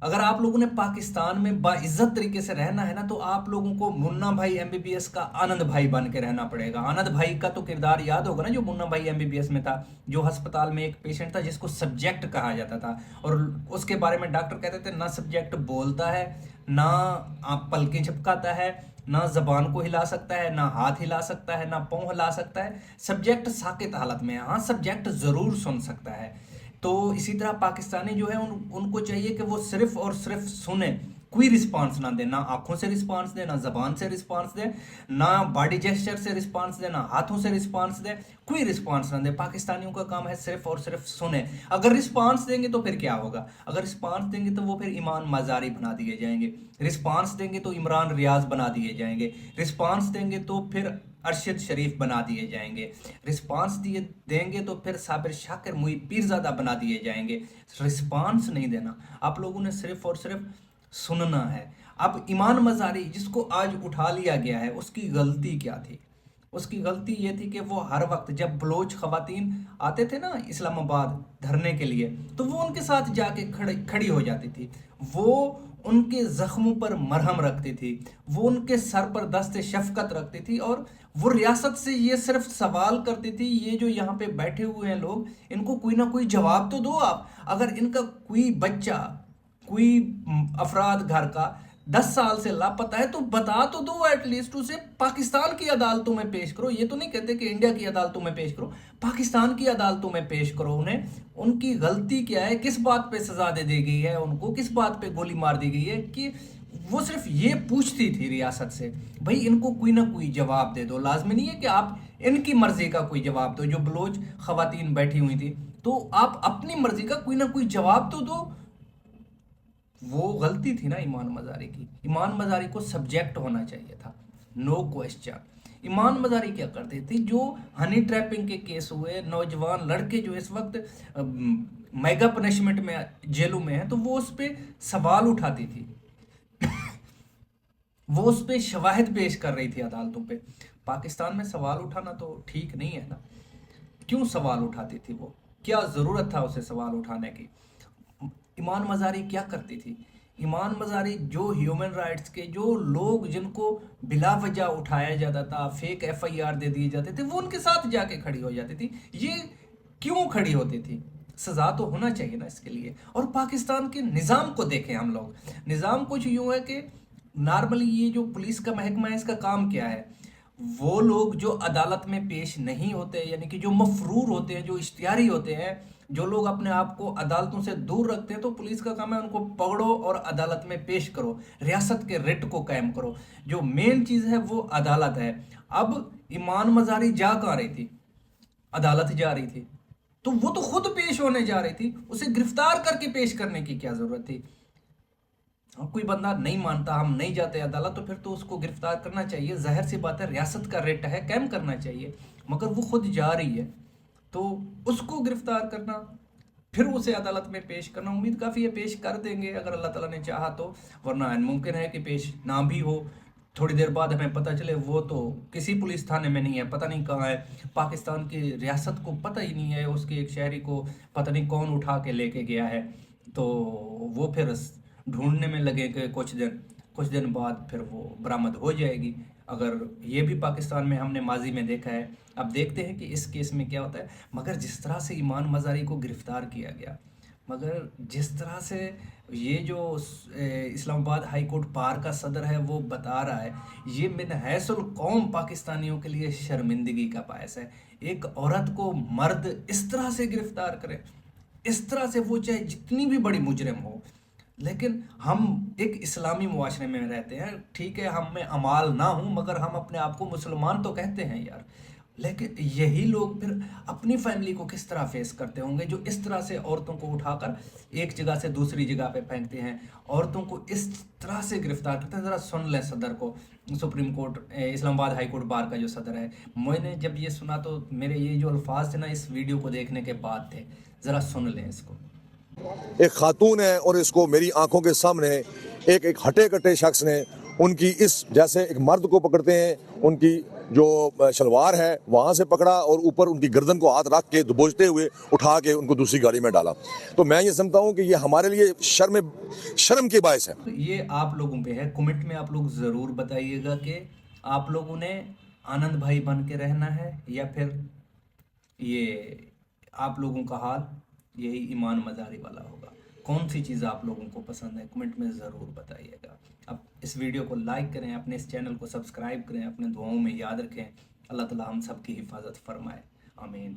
اگر آپ لوگوں نے پاکستان میں باعزت طریقے سے رہنا ہے نا تو آپ لوگوں کو منا بھائی ایم بی بی ایس کا آنند بھائی بن کے رہنا پڑے گا. آنند بھائی کا تو کردار یاد ہوگا نا, جو منا بھائی ایم بی بی ایس میں تھا, جو ہسپتال میں ایک پیشنٹ تھا جس کو سبجیکٹ کہا جاتا تھا, اور اس کے بارے میں ڈاکٹر کہتے تھے نہ سبجیکٹ بولتا ہے, نہ آپ پلکیں چھپکاتا ہے, نہ زبان کو ہلا سکتا ہے, نہ ہاتھ ہلا سکتا ہے, نہ پاؤں ہلا سکتا ہے. سبجیکٹ ساکت حالت میں ہے, ہاں سبجیکٹ ضرور سن سکتا ہے. تو اسی طرح پاکستانی جو ہے ان کو چاہیے کہ وہ صرف اور صرف سنیں, کوئی رسپانس نہ دے, نہ آنکھوں سے رسپانس دے, نہ زبان سے رسپانس دے, نہ باڈی جیسچر سے رسپانس دے, نہ ہاتھوں سے رسپانس دے, کوئی رسپانس نہ دے. پاکستانیوں کا کام ہے صرف اور صرف سنیں. اگر رسپانس دیں گے تو پھر کیا ہوگا؟ اگر رسپانس دیں گے تو وہ پھر ایمان مزاری بنا دیے جائیں گے, رسپانس دیں گے تو عمران ریاض بنا دیے جائیں گے, رسپانس دیں گے تو پھر ارشد شریف بنا دیے جائیں گے, رسپانس دیں گے تو پھر صابر شاکر موئی پیرزادہ بنا دیے جائیں گے. رسپانس نہیں دینا, آپ لوگوں نے صرف اور صرف سننا ہے. اب ایمان مزاری جس کو آج اٹھا لیا گیا ہے, اس کی غلطی کیا تھی؟ اس کی غلطی یہ تھی کہ وہ ہر وقت جب بلوچ خواتین آتے تھے نا اسلام آباد دھرنے کے لیے, تو وہ ان کے ساتھ جا کے کھڑی ہو جاتی تھی, وہ ان کے زخموں پر مرہم رکھتی تھی, وہ ان کے سر پر دست شفقت رکھتی تھی, اور وہ ریاست سے یہ صرف سوال کرتی تھی, یہ جو یہاں پہ بیٹھے ہوئے ہیں لوگ, ان کو کوئی نہ کوئی جواب تو دو آپ. اگر ان کا کوئی بچہ, کوئی افراد گھر کا 10 سال سے لاپتہ ہے تو بتا تو دو, ایٹ لیسٹ اسے پاکستان کی عدالتوں میں پیش کرو. یہ تو نہیں کہتے کہ انڈیا کی عدالتوں میں پیش کرو, پاکستان کی عدالتوں میں پیش کرو انہیں. ان کی غلطی کیا ہے, کس بات پہ سزا دے دی گئی ہے ان کو, کس بات پہ گولی مار دی گئی ہے, کہ وہ صرف یہ پوچھتی تھی ریاست سے, بھائی ان کو کوئی نہ کوئی جواب دے دو. لازمی نہیں ہے کہ آپ ان کی مرضی کا کوئی جواب دو. جو بلوچ خواتین بیٹھی ہوئی تھی, تو آپ اپنی مرضی کا کوئی نہ کوئی جواب تو دو. وہ غلطی تھی نا ایمان مزاری کی. ایمان مزاری کو سبجیکٹ ہونا چاہیے تھا, نو کوسچن. ایمان مزاری کیا کرتی تھی, جو ہنی ٹریپنگ کے کیس ہوئے, نوجوان لڑکے جو اس وقت میگا پنشمنٹ میں جیلوں میں ہیں, تو وہ اس پہ سوال اٹھاتی تھی, وہ اس پہ شواہد پیش کر رہی تھی عدالتوں پہ. پاکستان میں سوال اٹھانا تو ٹھیک نہیں ہے نا. کیوں سوال اٹھاتی تھی وہ, کیا ضرورت تھا اسے سوال اٹھانے کی؟ ایمان مزاری کیا کرتی تھی؟ ایمان مزاری جو ہیومن رائٹس کے جو لوگ جن کو بلا وجہ اٹھایا جاتا تھا, فیک ایف آئی آر دے دیے جاتے تھے, وہ ان کے ساتھ جا کے کھڑی ہو جاتی تھی. یہ کیوں کھڑی ہوتی تھی؟ سزا تو ہونا چاہیے نا اس کے لیے. اور پاکستان کے نظام کو دیکھیں ہم لوگ, نظام کچھ یوں ہے کہ نارملی یہ جو پولیس کا محکمہ ہے, اس کا کام کیا ہے؟ وہ لوگ جو عدالت میں پیش نہیں ہوتے, یعنی کہ جو مفرور ہوتے ہیں, جو اشتہاری ہوتے ہیں, جو لوگ اپنے آپ کو عدالتوں سے دور رکھتے ہیں, تو پولیس کا کام ہے ان کو پکڑو اور عدالت میں پیش کرو, ریاست کے رٹ کو قائم کرو. جو مین چیز ہے وہ عدالت ہے. اب ایمان مزاری جا کہاں رہی تھی؟ عدالت جا رہی تھی, تو وہ تو خود پیش ہونے جا رہی تھی, اسے گرفتار کر کے پیش کرنے کی کیا ضرورت تھی؟ کوئی بندہ نہیں مانتا ہم نہیں جاتے عدالت, تو پھر تو اس کو گرفتار کرنا چاہیے, ظاہر سی بات ہے ریاست کا ریٹ ہے, قائم کرنا چاہیے. مگر وہ خود جا رہی ہے, تو اس کو گرفتار کرنا, پھر اسے عدالت میں پیش کرنا, امید کافی ہے پیش کر دیں گے اگر اللہ تعالیٰ نے چاہا تو, ورنہ ممکن ہے کہ پیش نہ بھی ہو. تھوڑی دیر بعد ہمیں پتہ چلے وہ تو کسی پولیس تھانے میں نہیں ہے, پتہ نہیں کہاں ہے. پاکستان کی ریاست کو پتہ ہی نہیں ہے, اس کے ایک شہری کو پتہ نہیں کون اٹھا کے لے کے گیا ہے. تو وہ پھر ڈھونڈنے میں لگے کہ کچھ دن بعد پھر وہ برآمد ہو جائے گی. اگر یہ بھی پاکستان میں ہم نے ماضی میں دیکھا ہے, اب دیکھتے ہیں کہ اس کیس میں کیا ہوتا ہے. مگر جس طرح سے ایمان مزاری کو گرفتار کیا گیا, مگر جس طرح سے یہ جو اسلام آباد ہائی کورٹ بار کا صدر ہے وہ بتا رہا ہے, یہ من حیث القوم پاکستانیوں کے لیے شرمندگی کا باعث ہے. ایک عورت کو مرد اس طرح سے گرفتار کرے, اس طرح سے, وہ چاہے جتنی بھی بڑی مجرم ہو. لیکن ہم ایک اسلامی معاشرے میں رہتے ہیں, ٹھیک ہے ہم میں امال نہ ہوں, مگر ہم اپنے آپ کو مسلمان تو کہتے ہیں یار. لیکن یہی لوگ پھر اپنی فیملی کو کس طرح فیس کرتے ہوں گے, جو اس طرح سے عورتوں کو اٹھا کر ایک جگہ سے دوسری جگہ پہ پھینکتے ہیں, عورتوں کو اس طرح سے گرفتار کرتے ہیں. ذرا سن لیں صدر کو, سپریم کورٹ اسلام آباد ہائی کورٹ بار کا جو صدر ہے. میں نے جب یہ سنا تو میرے یہ جو الفاظ تھے نا اس ویڈیو کو دیکھنے کے بعد تھے, ذرا سن لیں اس کو. ایک خاتون ہے اور اس کو میری آنکھوں کے سامنے ایک ہٹے کٹے شخص نے ان کی اس جیسے ایک مرد کو پکڑتے ہیں ان کی جو شلوار ہے وہاں سے پکڑا اور اوپر ان کی گردن کو ہاتھ رکھ کے دبوچتے ہوئے اٹھا کے ان کو دوسری گاڑی میں ڈالا. تو میں یہ سمجھتا ہوں کہ یہ ہمارے لیے شرم کے باعث ہے. یہ آپ لوگوں پہ ہے. کمنٹ میں آپ لوگ ضرور بتائیے گا کہ آپ لوگوں نے آنند بھائی بن کے رہنا ہے یا پھر یہ آپ لوگوں کا حال یہی ایمان مزاری والا ہوگا. کون سی چیز آپ لوگوں کو پسند ہے کمنٹ میں ضرور بتائیے گا. اب اس ویڈیو کو لائک کریں, اپنے اس چینل کو سبسکرائب کریں, اپنے دعاؤں میں یاد رکھیں. اللہ تعالی ہم سب کی حفاظت فرمائے. آمین.